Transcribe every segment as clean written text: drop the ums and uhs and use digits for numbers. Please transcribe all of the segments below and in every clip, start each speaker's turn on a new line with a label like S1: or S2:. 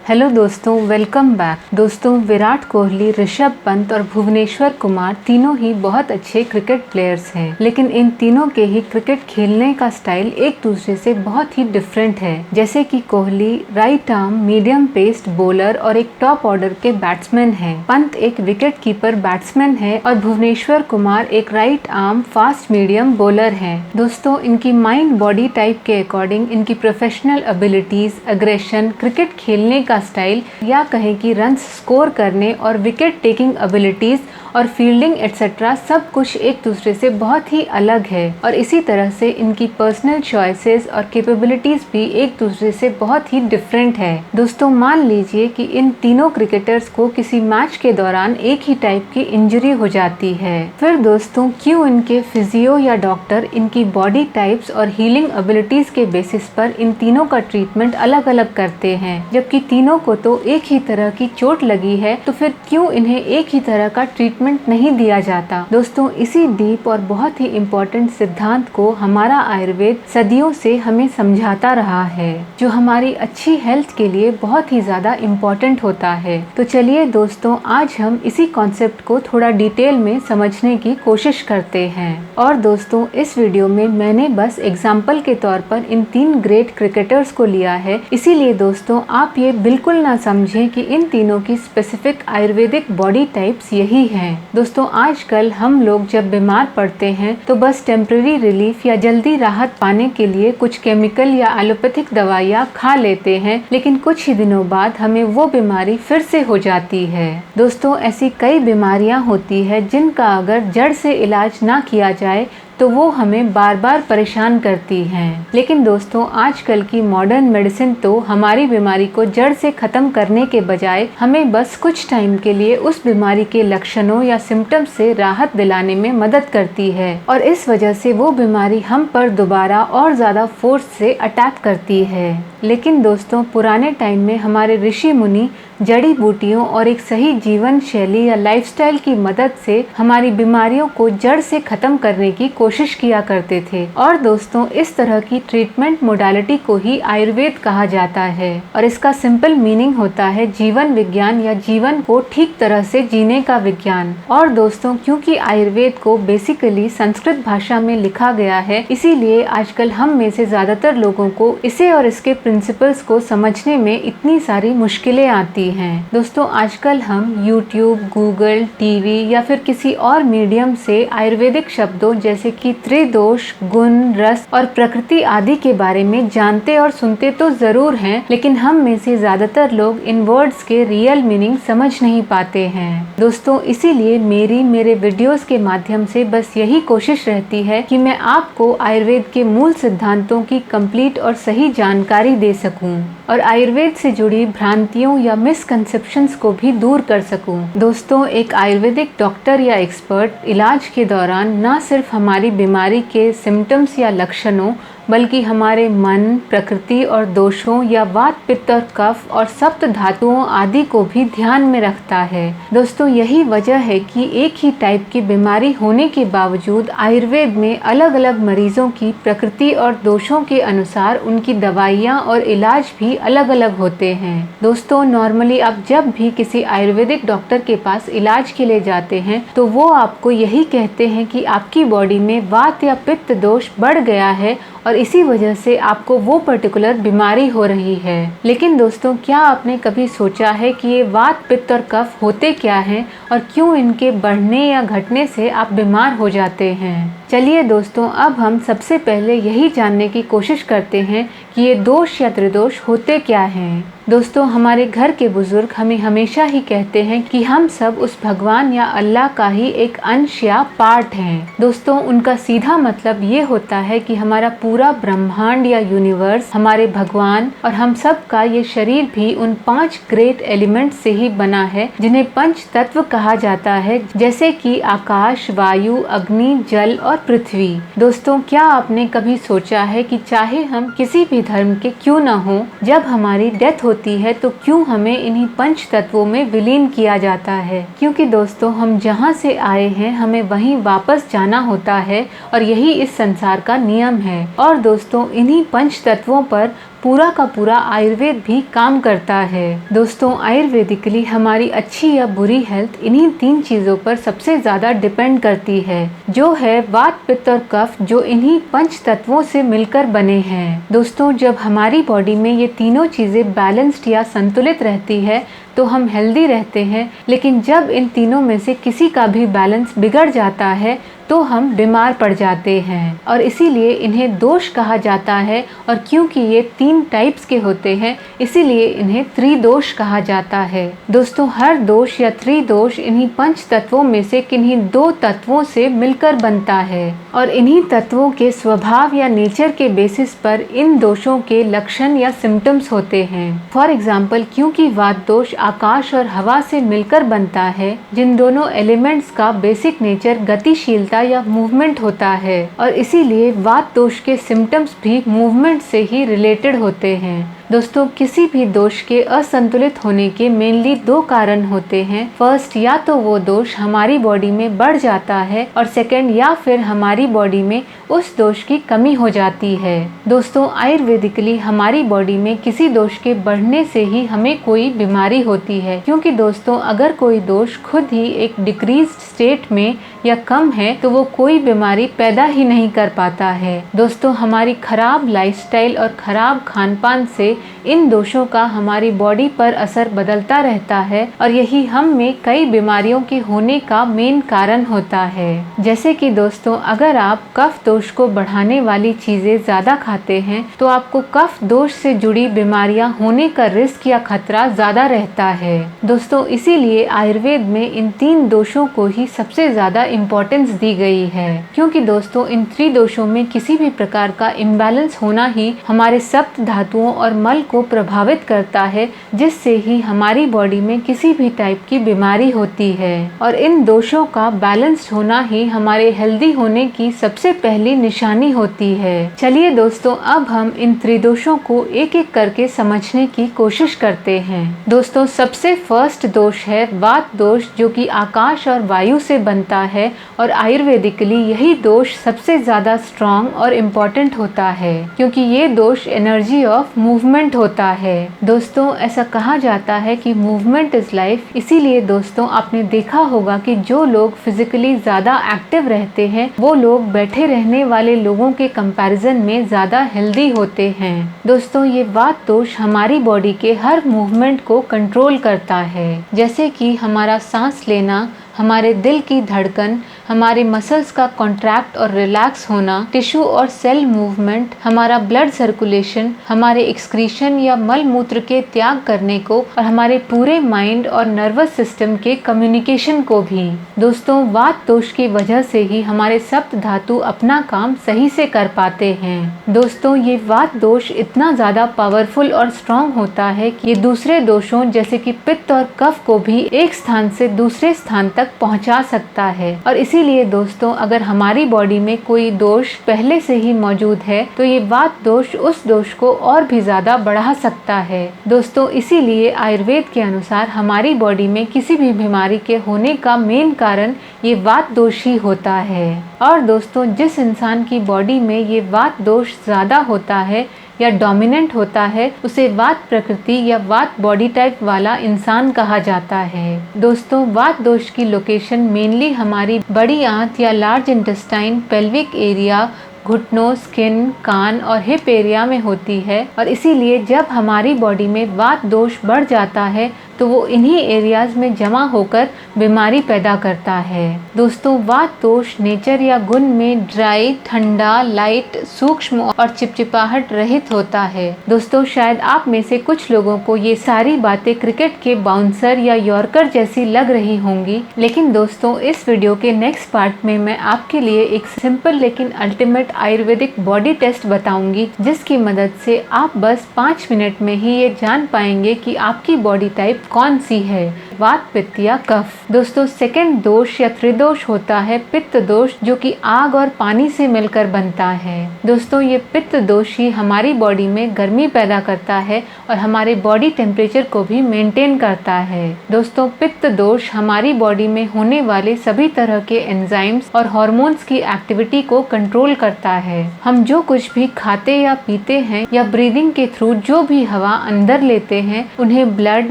S1: Hello दोस्तों, welcome back. दोस्तों, विराट कोहली, ऋषभ पंत और भुवनेश्वर कुमार तीनों ही बहुत अच्छे क्रिकेट प्लेयर्स हैं, लेकिन इन तीनों के ही क्रिकेट खेलने का स्टाइल एक दूसरे से बहुत ही डिफरेंट है। जैसे कि Kohli right arm medium paced bowler और एक टॉप ऑर्डर के बैट्समैन हैं। पंत एक विकेट कीपर बैट्समैन है और भुवनेश्वर कुमार एक right arm fast medium bowler हैं। दोस्तों, इनकी माइंड बॉडी टाइप के अकॉर्डिंग इनकी प्रोफेशनल एबिलिटीज, एग्रेशन, क्रिकेट खेलने का स्टाइल या कहें कि रन्स स्कोर करने और विकेट टेकिंग एबिलिटीज और फील्डिंग एटसेट्रा सब कुछ एक दूसरे से बहुत ही अलग है और इसी तरह से इनकी पर्सनल चॉइसेस और कैपेबिलिटीज भी एक दूसरे से बहुत ही डिफरेंट है। दोस्तों, मान लीजिए कि इन तीनों क्रिकेटर्स को किसी मैच के दौरान एक ही टाइप की इंजरी हो जाती है। फिर दोस्तों, क्यों इनके फिजियो या डॉक्टर इनकी बॉडी टाइप्स और हीलिंग एबिलिटीज के बेसिस पर इन तीनों का ट्रीटमेंट अलग अलग करते हैं, जबकि तीनों को तो एक ही तरह की चोट लगी है, तो फिर क्यों इन्हें एक ही तरह का ट्रीटमेंट नहीं दिया जाता। दोस्तों, इसी डीप और बहुत ही इम्पोर्टेंट सिद्धांत को हमारा आयुर्वेद सदियों से हमें समझाता रहा है, जो हमारी अच्छी हेल्थ के लिए बहुत ही ज्यादा इम्पोर्टेंट होता है। तो चलिए दोस्तों, आज हम इसी कॉन्सेप्ट को थोड़ा डिटेल में समझने की कोशिश करते हैं। और दोस्तों, इस वीडियो में मैंने बस एग्जाम्पल के तौर पर इन 3 ग्रेट क्रिकेटर्स को लिया है, इसीलिए दोस्तों आप ये बिल्कुल ना समझें कि इन तीनों की स्पेसिफिक आयुर्वेदिक बॉडी टाइप्स यही हैं। दोस्तों, आजकल हम लोग जब बीमार पड़ते हैं तो बस टेम्परेरी रिलीफ या जल्दी राहत पाने के लिए कुछ केमिकल या एलोपैथिक दवाइयाँ खा लेते हैं, लेकिन कुछ ही दिनों बाद हमें वो बीमारी फिर से हो जाती है। दोस्तों, ऐसी कई बीमारियां होती है जिनका अगर जड़ से इलाज ना किया जाए तो वो हमें बार बार परेशान करती हैं। लेकिन दोस्तों, आजकल की मॉडर्न मेडिसिन तो हमारी बीमारी को जड़ से खत्म करने के बजाय हमें बस कुछ टाइम के लिए उस बीमारी के लक्षणों या सिम्टम्स से राहत दिलाने में मदद करती है और इस वजह से वो बीमारी हम पर दोबारा और ज्यादा फोर्स से अटैक करती है। लेकिन दोस्तों, पुराने टाइम में हमारे ऋषि मुनि जड़ी बूटियों और एक सही जीवन शैली या लाइफस्टाइल की मदद से हमारी बीमारियों को जड़ से खत्म करने की कोशिश किया करते थे। और दोस्तों, इस तरह की ट्रीटमेंट मोडालिटी को ही आयुर्वेद कहा जाता है और इसका सिंपल मीनिंग होता है जीवन विज्ञान या जीवन को ठीक तरह से जीने का विज्ञान। और दोस्तों, क्योंकि आयुर्वेद को बेसिकली संस्कृत भाषा में लिखा गया है, इसीलिए आजकल हम में से ज्यादातर लोगों को इसे और इसके प्रिंसिपल्स को समझने में इतनी सारी मुश्किलें आती हैं। दोस्तों, आजकल हम YouTube, गूगल, टीवी या फिर किसी और मीडियम से आयुर्वेदिक शब्दों जैसे कि त्रिदोष, गुण, रस और प्रकृति आदि के बारे में जानते और सुनते तो जरूर हैं, लेकिन हम में से ज्यादातर लोग इन वर्ड्स के रियल मीनिंग समझ नहीं पाते हैं। दोस्तों, इसीलिए मेरे वीडियोस के माध्यम से बस यही कोशिश रहती है कि मैं आपको आयुर्वेद के मूल सिद्धांतों की कंप्लीट और सही जानकारी दे सकूं और आयुर्वेद से जुड़ी भ्रांतियों या मिसकंसेप्शंस को भी दूर कर सकूं। दोस्तों, एक आयुर्वेदिक डॉक्टर या एक्सपर्ट इलाज के दौरान न सिर्फ हमारी बीमारी के सिम्टम्स या लक्षणों बल्कि हमारे मन, प्रकृति और दोषों या वात, पित्त और कफ और सप्त धातुओं आदि को भी ध्यान में रखता है। दोस्तों, यही वजह है कि एक ही टाइप की बीमारी होने के बावजूद आयुर्वेद में अलग अलग मरीजों की प्रकृति और दोषों के अनुसार उनकी दवाइयाँ और इलाज भी अलग अलग होते हैं। दोस्तों, नॉर्मली आप जब भी किसी आयुर्वेदिक डॉक्टर के पास इलाज के लिए जाते हैं तो वो आपको यही कहते हैं कि आपकी बॉडी में वात या पित्त दोष बढ़ गया है और इसी वजह से आपको वो पर्टिकुलर बीमारी हो रही है। लेकिन दोस्तों, क्या आपने कभी सोचा है कि ये वात, पित्त और कफ होते क्या हैं और क्यों इनके बढ़ने या घटने से आप बीमार हो जाते हैं? चलिए दोस्तों, अब हम सबसे पहले यही जानने की कोशिश करते हैं कि ये दोष या त्रिदोष होते क्या हैं। दोस्तों, हमारे घर के बुजुर्ग हमें हमेशा ही कहते हैं कि हम सब उस भगवान या अल्लाह का ही एक अंश या पार्ट हैं। दोस्तों, उनका सीधा मतलब ये होता है कि हमारा पूरा ब्रह्मांड या यूनिवर्स हमारे भगवान और हम सब का ये शरीर भी उन 5 ग्रेट एलिमेंट से ही बना है, जिन्हें पंच तत्व कहा जाता है, जैसे कि आकाश, वायु, अग्नि, जल और पृथ्वी। दोस्तों, क्या आपने कभी सोचा है कि चाहे हम किसी भी धर्म के क्यों न हो, जब हमारी डेथ होती है तो क्यों हमें इन्हीं पंच तत्वों में विलीन किया जाता है? क्योंकि दोस्तों, हम जहाँ से आए हैं हमें वहीं वापस जाना होता है और यही इस संसार का नियम है। और दोस्तों, इन्हीं पंच तत्वों पर पूरा का पूरा आयुर्वेद भी काम करता है। दोस्तों, आयुर्वेदिकली हमारी अच्छी या बुरी हेल्थ इन्हीं 3 चीज़ों पर सबसे ज़्यादा डिपेंड करती है, जो है वात, पित्त और कफ, जो इन्हीं 5 तत्वों से मिलकर बने हैं। दोस्तों, जब हमारी बॉडी में ये तीनों चीज़ें बैलेंस्ड या संतुलित रहती है तो हम हेल्दी रहते हैं, लेकिन जब इन तीनों में से किसी का भी बैलेंस बिगड़ जाता है तो हम बीमार पड़ जाते हैं, और इसीलिए इन्हें दोष कहा जाता है। और क्योंकि ये 3 टाइप्स के होते हैं, इसीलिए इन्हें त्रिदोष कहा जाता है। दोस्तों, हर दोष या त्रिदोष इन्हीं 5 तत्वों में से किन्हीं 2 तत्वों से मिलकर बनता है, और इन्हीं तत्वों के स्वभाव या नेचर के बेसिस पर इन दोषों के लक्षण या सिम्टम्स होते हैं। फॉर एग्जाम्पल, क्योंकि वात दोष आकाश और हवा से मिलकर बनता है, जिन दोनों एलिमेंट्स का बेसिक नेचर गतिशीलता या मूवमेंट होता है, और इसीलिए वात दोष के सिम्टम्स भी मूवमेंट से ही रिलेटेड होते हैं। दोस्तों, किसी भी दोष के असंतुलित होने के मेनली 2 कारण होते हैं। फर्स्ट, या तो वो दोष हमारी बॉडी में बढ़ जाता है, और सेकंड, या फिर हमारी बॉडी में उस दोष की कमी हो जाती है। दोस्तों, आयुर्वेदिकली हमारी बॉडी में किसी दोष के बढ़ने से ही हमें कोई बीमारी होती है, क्योंकि दोस्तों अगर कोई दोष खुद ही एक डिक्रीज स्टेट में या कम है तो वो कोई बीमारी पैदा ही नहीं कर पाता है। दोस्तों, हमारी खराब लाइफस्टाइल और खराब खानपान से इन दोषों का हमारी बॉडी पर असर बदलता रहता है, और यही हम में कई बीमारियों के होने का मेन कारण होता है। जैसे कि दोस्तों, अगर आप कफ दोष को बढ़ाने वाली चीजें ज्यादा खाते हैं तो आपको कफ दोष से जुड़ी बीमारियां होने का रिस्क या खतरा ज्यादा रहता है। दोस्तों, इसीलिए आयुर्वेद में इन 3 दोषों को ही सबसे ज्यादा इम्पोर्टेंस दी गई है, क्योंकि दोस्तों इन त्रिदोषों में किसी भी प्रकार का इम्बैलेंस होना ही हमारे सप्त धातुओं और मल को प्रभावित करता है, जिससे ही हमारी बॉडी में किसी भी टाइप की बीमारी होती है, और इन दोषों का बैलेंस होना ही हमारे हेल्दी होने की सबसे पहली निशानी होती है। चलिए दोस्तों, अब हम इन त्रिदोषों को एक एक करके समझने की कोशिश करते हैं। दोस्तों, सबसे फर्स्ट दोष है वात दोष, जो कि आकाश और वायु से बनता है, और आयुर्वेदिकली यही दोष सबसे ज्यादा स्ट्रॉन्ग और इम्पोर्टेंट होता है, क्योंकि ये दोष एनर्जी ऑफ मूवमेंट होता है। दोस्तों, ऐसा कहा जाता है कि मूवमेंट इज लाइफ। इसीलिए दोस्तों आपने देखा होगा कि जो लोग फिजिकली ज्यादा एक्टिव रहते हैं वो लोग बैठे रहने वाले लोगों के कंपैरिजन में ज्यादा हेल्दी होते हैं। दोस्तों, ये वात दोष हमारी बॉडी के हर मूवमेंट को कंट्रोल करता है, जैसे कि हमारा सांस लेना, हमारे दिल की धड़कन, हमारे मसल्स का कॉन्ट्रैक्ट और रिलैक्स होना, टिश्यू और सेल मूवमेंट, हमारा ब्लड सर्कुलेशन, हमारे एक्सक्रीशन या मल मूत्र के त्याग करने को, और हमारे पूरे माइंड और नर्वस सिस्टम के कम्युनिकेशन को भी। दोस्तों, वात दोष की वजह से ही हमारे सप्त धातु अपना काम सही से कर पाते हैं। दोस्तों, ये वात दोष इतना ज्यादा पावरफुल और स्ट्रॉन्ग होता है कि ये दूसरे दोषों जैसे कि पित्त और कफ को भी एक स्थान से दूसरे स्थान तक पहुंचा सकता है, और इसीलिए दोस्तों अगर हमारी बॉडी में कोई दोष पहले से ही मौजूद है तो ये वात दोष उस दोष को और भी ज्यादा बढ़ा सकता है। दोस्तों, इसीलिए आयुर्वेद के अनुसार हमारी बॉडी में किसी भी बीमारी के होने का मेन कारण ये वात दोष ही होता है। और दोस्तों, जिस इंसान की बॉडी में ये वात दोष ज्यादा होता है या डोमिनेंट होता है उसे वात प्रकृति या वात बॉडी टाइप वाला इंसान कहा जाता है। दोस्तों, वात दोष की लोकेशन मेनली हमारी बड़ी आंत या लार्ज इंटेस्टाइन, पेल्विक एरिया, घुटनों, स्किन, कान और हिप एरिया में होती है, और इसीलिए जब हमारी बॉडी में वात दोष बढ़ जाता है तो वो इन्हीं एरियाज में जमा होकर बीमारी पैदा करता है। दोस्तों, वात दोष नेचर या गुण में ड्राई, ठंडा, लाइट, सूक्ष्म और चिपचिपाहट रहित होता है। दोस्तों, शायद आप में से कुछ लोगों को ये सारी बातें क्रिकेट के बाउंसर या यॉर्कर जैसी लग रही होंगी, लेकिन दोस्तों इस वीडियो के नेक्स्ट पार्ट में मैं आपके लिए एक सिंपल लेकिन अल्टीमेट आयुर्वेदिक बॉडी टेस्ट बताऊंगी, जिसकी मदद से आप बस 5 मिनट में ही ये जान पाएंगे कि आपकी बॉडी टाइप कौन सी है। वात, पित्त या कफ। दोस्तों सेकंड दोष या त्रिदोष होता है पित्त दोष, जो कि आग और पानी से मिलकर बनता है। दोस्तों ये पित्त दोष ही हमारी बॉडी में गर्मी पैदा करता है और हमारे बॉडी टेम्परेचर को भी मेंटेन करता है। दोस्तों पित्त दोष हमारी बॉडी में होने वाले सभी तरह के एंजाइम्स और हार्मोन्स की एक्टिविटी को कंट्रोल करता है। हम जो कुछ भी खाते या पीते हैं या ब्रीदिंग के थ्रू जो भी हवा अंदर लेते हैं, उन्हें ब्लड,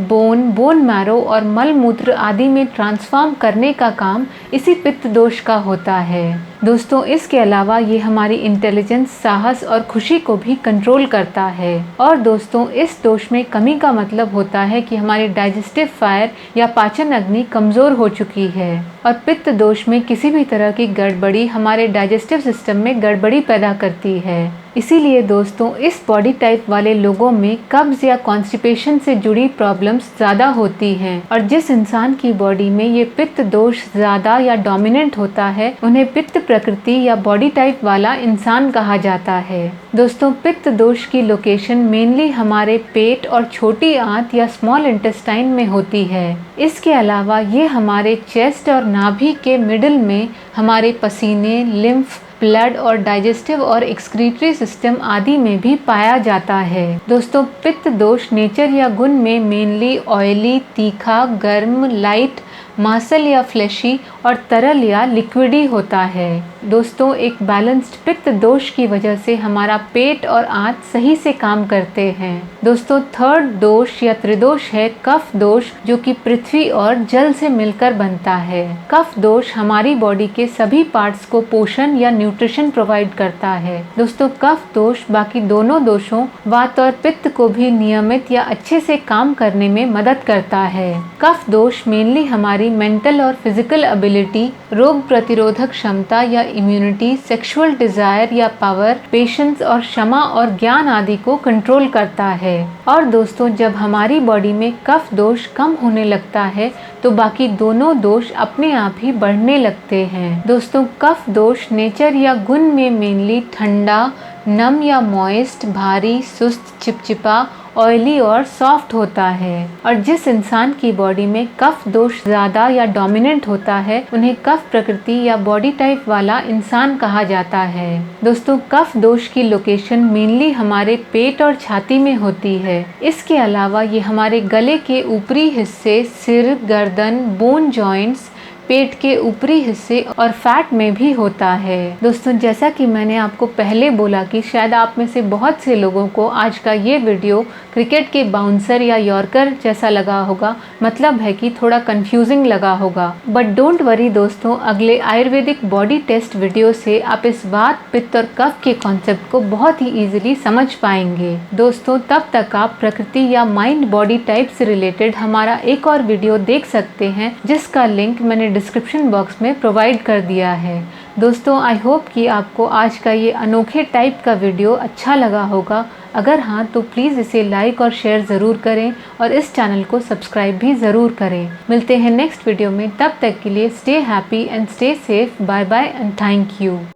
S1: बोन मैरो और मल मूत्र आदि में ट्रांसफॉर्म करने का काम इसी पित्त दोष का होता है। दोस्तों इसके अलावा ये हमारी इंटेलिजेंस, साहस और खुशी को भी कंट्रोल करता है। और दोस्तों इस दोष में कमी का मतलब होता है कि हमारी डाइजेस्टिव फायर या पाचन अग्नि कमजोर हो चुकी है। और पित्त दोष में किसी भी तरह की गड़बड़ी हमारे डाइजेस्टिव सिस्टम में गड़बड़ी पैदा करती है। इसीलिए दोस्तों इस बॉडी टाइप वाले लोगों में कब्ज या कॉन्स्टिपेशन से जुड़ी प्रॉब्लम्स ज़्यादा होती हैं। और जिस इंसान की बॉडी में ये पित्त दोष ज़्यादा या डोमिनेंट होता है, उन्हें पित्त प्रकृति या बॉडी टाइप वाला इंसान कहा जाता है। दोस्तों पित्त दोष की लोकेशन मेनली हमारे पेट और छोटी आंत या स्मॉल इंटेस्टाइन में होती है। इसके अलावा ये हमारे चेस्ट और नाभि के मिडिल में हमारे पसीने, लिम्फ, ब्लड और डाइजेस्टिव और एक्सक्रीटरी सिस्टम आदि में भी पाया जाता है। दोस्तों पित्त दोष नेचर या गुण में मेनली ऑयली, तीखा, गर्म, लाइट, मांसल या फ्लैशी और तरल या लिक्विडी होता है। दोस्तों एक बैलेंस्ड पित्त दोष की वजह से हमारा पेट और आंत सही से काम करते हैं। दोस्तों थर्ड दोष या त्रिदोष है कफ दोष, जो कि पृथ्वी और जल से मिलकर बनता है। कफ दोष हमारी बॉडी के सभी पार्ट्स को पोषण या न्यूट्रिशन प्रोवाइड करता है। दोस्तों कफ दोष बाकी दोनों दोषों वात और पित्त को भी नियमित या अच्छे से काम करने में मदद करता है। कफ दोष मेनली हमारी मेंटल और फिजिकल एबिलिटी, रोग प्रतिरोधक क्षमता या इम्यूनिटी, सेक्सुअल डिजायर या पावर, पेशेंस और क्षमा और ज्ञान आदि को कंट्रोल करता है। और दोस्तों जब हमारी बॉडी में कफ दोष कम होने लगता है तो बाकी दोनों दोष अपने आप ही बढ़ने लगते हैं। दोस्तों कफ दोष नेचर या गुण में मेनली ठंडा, नम या मॉइस्ट, भारी, सुस्त, चिपचिपा, ऑयली और सॉफ्ट होता है। और जिस इंसान की बॉडी में कफ दोष ज़्यादा या डोमिनेंट होता है, उन्हें कफ प्रकृति या बॉडी टाइप वाला इंसान कहा जाता है। दोस्तों कफ दोष की लोकेशन मेनली हमारे पेट और छाती में होती है। इसके अलावा ये हमारे गले के ऊपरी हिस्से, सिर, गर्दन, बोन जॉइंट्स, पेट के ऊपरी हिस्से और फैट में भी होता है। दोस्तों जैसा कि मैंने आपको पहले बोला कि शायद आप में से बहुत से लोगों को आज का ये वीडियो क्रिकेट के बाउंसर या यॉर्कर जैसा लगा होगा, मतलब है कि थोड़ा कंफ्यूजिंग लगा होगा। बट डोंट वरी दोस्तों, अगले आयुर्वेदिक बॉडी टेस्ट वीडियो से आप इस वात, पित्त और कफ के कॉन्सेप्ट को बहुत ही इजीली समझ पाएंगे। दोस्तों तब तक आप प्रकृति या माइंड बॉडी टाइप से रिलेटेड हमारा एक और वीडियो देख सकते हैं, जिसका लिंक मैंने डिस्क्रिप्शन बॉक्स में प्रोवाइड कर दिया है। दोस्तों आई होप कि आपको आज का ये अनोखे टाइप का वीडियो अच्छा लगा होगा। अगर हाँ तो प्लीज़ इसे लाइक और शेयर ज़रूर करें और इस चैनल को सब्सक्राइब भी ज़रूर करें। मिलते हैं नेक्स्ट वीडियो में, तब तक के लिए stay happy and stay safe. Bye bye and thank you.